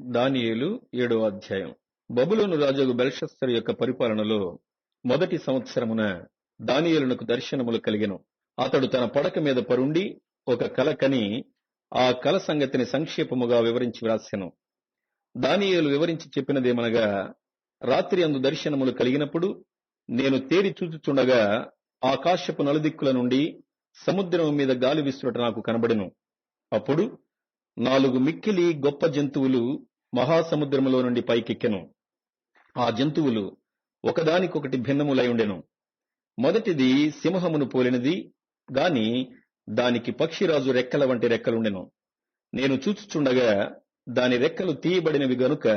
దానియేలు 7వ అధ్యాయం. బబులోను రాజు బెల్షస్సరు యొక్క పరిపాలనలో మొదటి సంవత్సరమున దానియేలునకు దర్శనములు కలిగెను. అతడు తన పడక మీద పరుండి ఒక కల కని ఆ కల సంగతిని సంక్షేపముగా వివరించి వ్రాసెను. దానియేలు వివరించి చెప్పినదేమనగా, రాత్రి అందు దర్శనములు కలిగినప్పుడు నేను తేరి చూచుచుండగా ఆకాశపు నలుదిక్కుల నుండి సముద్రము మీద గాలి విసురుట నాకు కనబడెను. అప్పుడు 4 మిక్కిలి గొప్ప జంతువులు మహాసముద్రములో నుండి పైకెక్కెను. ఆ జంతువులు ఒకదానికొకటి భిన్నములై ఉండెను. మొదటిది సింహమును పోలినది గాని దానికి పక్షిరాజు రెక్కల వంటి రెక్కలుండెను. నేను చూచుచుండగా దాని రెక్కలు తీయబడినవి గనుక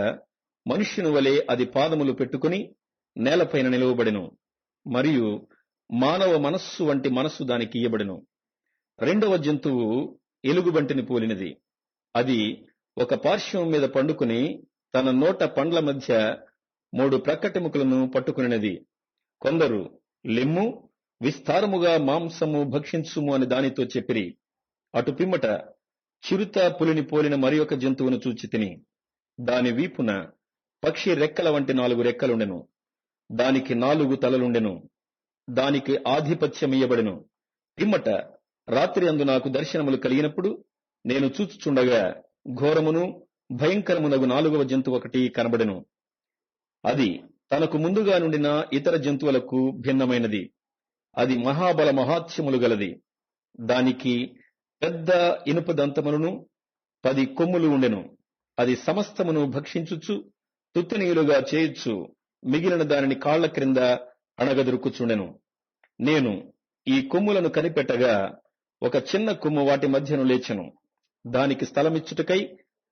మనుష్యుని వలె అది పాదములు పెట్టుకుని నేలపైన నిలువబడెను. మరియు మానవ మనస్సు వంటి మనస్సు దానికి ఇయ్యబడెను. రెండవ జంతువు ఎలుగుబంటిని పోలినది. అది ఒక పార్శ్వం మీద పండుకుని తన నోట పండ్ల మధ్య 3 ప్రక్కటెముకలను పట్టుకునినది. కొందరు లెమ్ము, విస్తారముగా మాంసము భక్షించుము అని దానితో చెప్పిరి. అటు పిమ్మట చిరుత పులిని పోలిన మరి ఒక జంతువును చూచితిని. దాని వీపున పక్షి రెక్కల వంటి 4 రెక్కలుండెను. దానికి 4 తలలుండెను. దానికి ఆధిపత్యమియ్యబడెను. పిమ్మట రాత్రి అందు నాకు దర్శనములు కలిగినప్పుడు నేను చూచుచుండగా ఘోరమును భయంకరమునగు 4వ జంతువు ఒకటి కనబడెను. అది తనకు ముందుగా నుండిన ఇతర జంతువులకు భిన్నమైనది. అది మహాబల మహాత్యములు గలది. దానికి పెద్ద ఇనుప దంతములను 10 కొమ్ములు ఉండెను. అది సమస్తమును భక్షించుచు తుత్తినీయులుగా చేయుచు మిగిలిన దానిని కాళ్ల క్రింద అణగదొరుకుచుండెను. నేను ఈ కొమ్ములను కనిపెట్టగా ఒక చిన్న కొమ్ము వాటి మధ్యను లేచెను. దానికి స్థలమిచ్చుటకై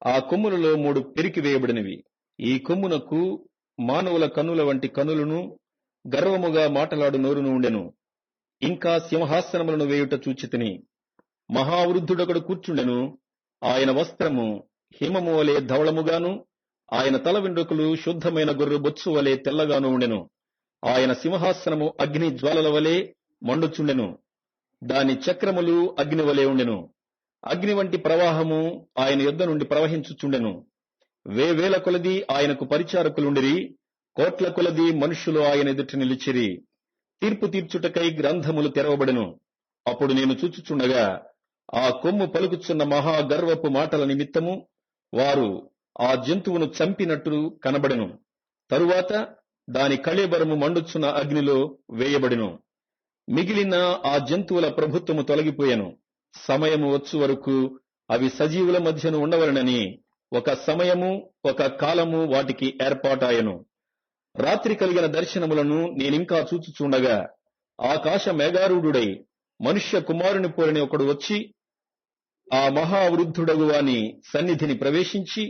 ఆ కొమ్ములలో 3 పెరికి వేయబడినవి. ఈ కొమ్మునకు మానవుల కన్నుల వంటి కన్నులను గర్వముగా మాటలాడు నోరును ఉండెను. ఇంకా సింహాసనములను వేయుట చూచితిని. మహావృద్ధుడొకడు కూర్చుండెను. ఆయన వస్త్రము హిమము వలె ధవళముగాను, ఆయన తల వెండ్రుకలు శుద్ధమైన గొర్రె బొచ్చు వలె తెల్లగాను ఉండెను. ఆయన సింహాసనము అగ్ని జ్వాలల వలె మండుచుండెను. దాని చక్రములు అగ్ని వలె ఉండెను. అగ్ని వంటి ప్రవాహము ఆయన యొద్ద నుండి ప్రవహించుచుండెను. వేవేల కొలది ఆయనకు పరిచారకులుండిరి. కోట్ల కొలది మనుష్యులు ఆయన ఎదుట నిలిచిరి. తీర్పు తీర్చుటకై గ్రంథములు తెరవబడెను. అప్పుడు నేను చూచుచుండగా ఆ కొమ్ము పలుకుచున్న మహాగర్వపు మాటల నిమిత్తము వారు ఆ జంతువును చంపినట్టు కనబడెను. తరువాత దాని కళేబరము మండుచున్న అగ్నిలో వేయబడెను. మిగిలిన ఆ జంతువుల ప్రభుత్వము తొలగిపోయెను. సమయము వచ్చు వరకు అవి సజీవుల మధ్యను ఉండవలనని ఒక సమయము ఒక కాలము వాటికి ఏర్పాటాయెను. రాత్రి కలిగిన దర్శనములను నేనింకా చూచుచుండగా ఆకాశ మేఘారూఢుడై మనుష్య కుమారుని పోలిన ఒకడు వచ్చి ఆ మహావృద్ధుడగు వాని సన్నిధిని ప్రవేశించి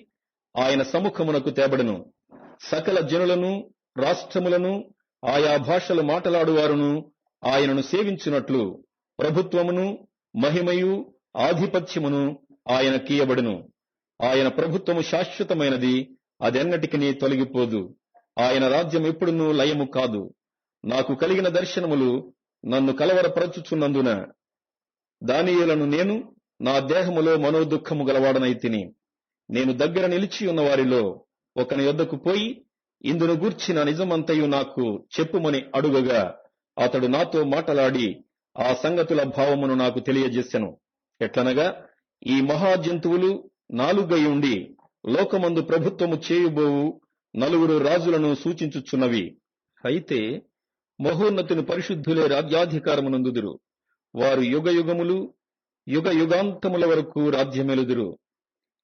ఆయన సముఖమునకు తేబడెను. సకల జనులను, రాష్ట్రములను, ఆయా భాషలు మాటలాడువారును ఆయనను సేవించున్నట్లు ప్రభుత్వమును, మహిమయు, ఆధిపత్యమును ఆయన కీయబడును. ఆయన ప్రభుత్వము శాశ్వతమైనది, అదెన్నటికి తొలగిపోదు. ఆయన రాజ్యం ఎప్పుడునూ లయము కాదు. నాకు కలిగిన దర్శనములు నన్ను కలవరపరచుచున్నందున దానియేలును నేను నా దేహములో మనోదుఃఖము గలవాడనైతిని. నేను దగ్గర నిలిచి ఉన్న వారిలో ఒకని యొద్దకు పోయి ఇందును గూర్చిన నిజమంతయు నాకు చెప్పుమని అడుగగా అతడు నాతో మాటలాడి ఆ సంగతుల భావమును నాకు తెలియజేసెను. ఎట్లనగా, ఈ మహాజంతువులు 4 ఉండి లోకమందు ప్రభుత్వము చేయబోవు 4 రాజులను సూచించుచున్నవి. అయితే మహోన్నతుని పరిశుద్ధులే రాజ్యాధికారమునందుదురు. వారు యుగయుగములు యుగ యుగాంతముల వరకు రాజ్యమెలుదురు.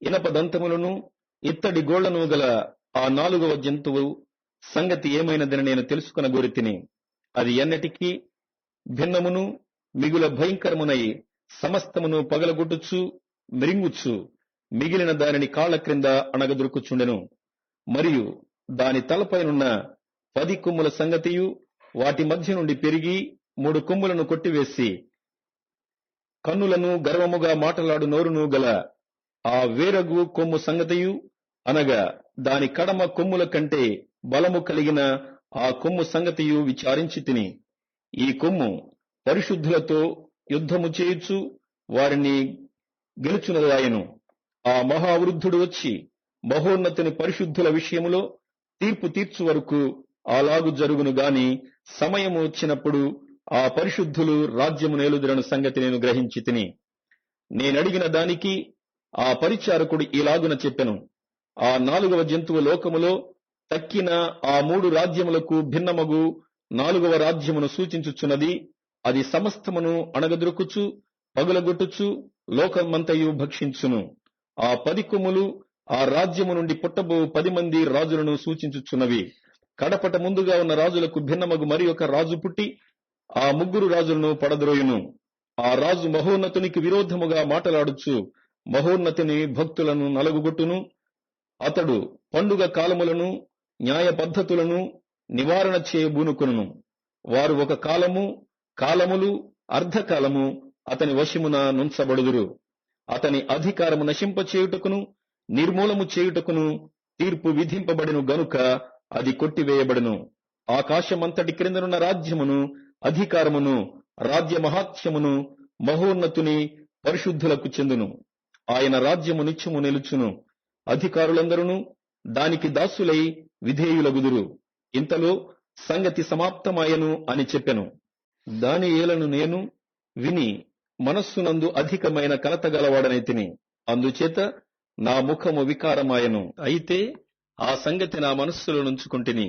ఇనప దంతములను ఇత్తడి గోళ్లను గల ఆ 4వ జంతువు సంగతి ఏమైనదని నేను తెలుసుకొనగోరితిని. అది ఎన్నటికీ భిన్నమును మిగుల భయంకరమునై సమస్తమును పగలగొట్టుచు మ్రింగుచు మిగిలిన దానిని కాళ్ల క్రింద అణగదొరుకుచుండెను. మరియు దాని తలపైనున్న 10 కొమ్ముల సంగతియు వాటి మధ్య నుండి పెరిగి 3 కొమ్ములను కొట్టివేసి కన్నులను గర్వముగా మాటలాడు నోరును గల ఆ వేరగు కొమ్ము సంగతియు, అనగా దాని కడమ కొమ్ముల కంటే బలము కలిగిన ఆ కొమ్ము సంగతియు విచారించి తిని. ఈ కొమ్ము పరిశుద్ధులతో యుద్ధము చేయుచు వారిని గెలుచునదాయను. ఆ మహావృద్ధుడు వచ్చి మహోన్నతుని పరిశుద్ధుల విషయములో తీర్పు తీర్చు వరకు అలాగు జరుగును గాని సమయము వచ్చినప్పుడు ఆ పరిశుద్ధులు రాజ్యము నేలుదురను సంగతి నేను గ్రహించి తిని. నేనడిగిన దానికి ఆ పరిచారకుడు ఇలాగున చెప్పెను, ఆ 4వ జంతువు లోకములో తక్కిన ఆ 3 రాజ్యములకు భిన్నమగు 4వ రాజ్యమును సూచించుచున్నది. అది సమస్తమును అణగద్రొక్కుచు పగులగొట్టుచు లోకమంతయు భక్షించును. ఆ 10 కొమ్ములు ఆ రాజ్యము నుండి పుట్టబో 10 మంది రాజులను సూచించుచున్నవి. కడపట ముందుగా ఉన్న రాజులకు భిన్నమగు మరి ఒక రాజు పుట్టి ఆ 3 రాజులను పడద్రోయును. ఆ రాజు మహోన్నతునికి విరోధముగా మాటలాడుచు మహోన్నతుని భక్తులను నలుగుగొట్టును. అతడు పండుగ కాలములను న్యాయ పద్ధతులను నివారణ చేయబూనుకొనును. వారు ఒక కాలములు అర్ధకాలము అతని వశమున నుంచబడుదురు. అతని అధికారము నశింపచేయుటకును నిర్మూలము చేయుటకును తీర్పు విధింపబడిను గనుక అది కొట్టివేయబడును. ఆకాశమంతటి క్రిందనున్న రాజ్యమును అధికారమును రాజ్య మహాత్మ్యమును మహోన్నతుని పరిశుద్ధులకు చెందును. ఆయన రాజ్యము నిత్యము నిలుచును. అధికారులందరూ దానికి దాసులై విధేయులగుదురు. ఇంతలో సంగతి సమాప్తమాయను అని చెప్పెను. దానియేలును నేను విని మనస్సునందు అధికమైన కలతగలవాడనైతిని. అందుచేత నా ముఖము వికారమాయను. అయితే ఆ సంగతి నా మనస్సులో నుంచుకొంటిని.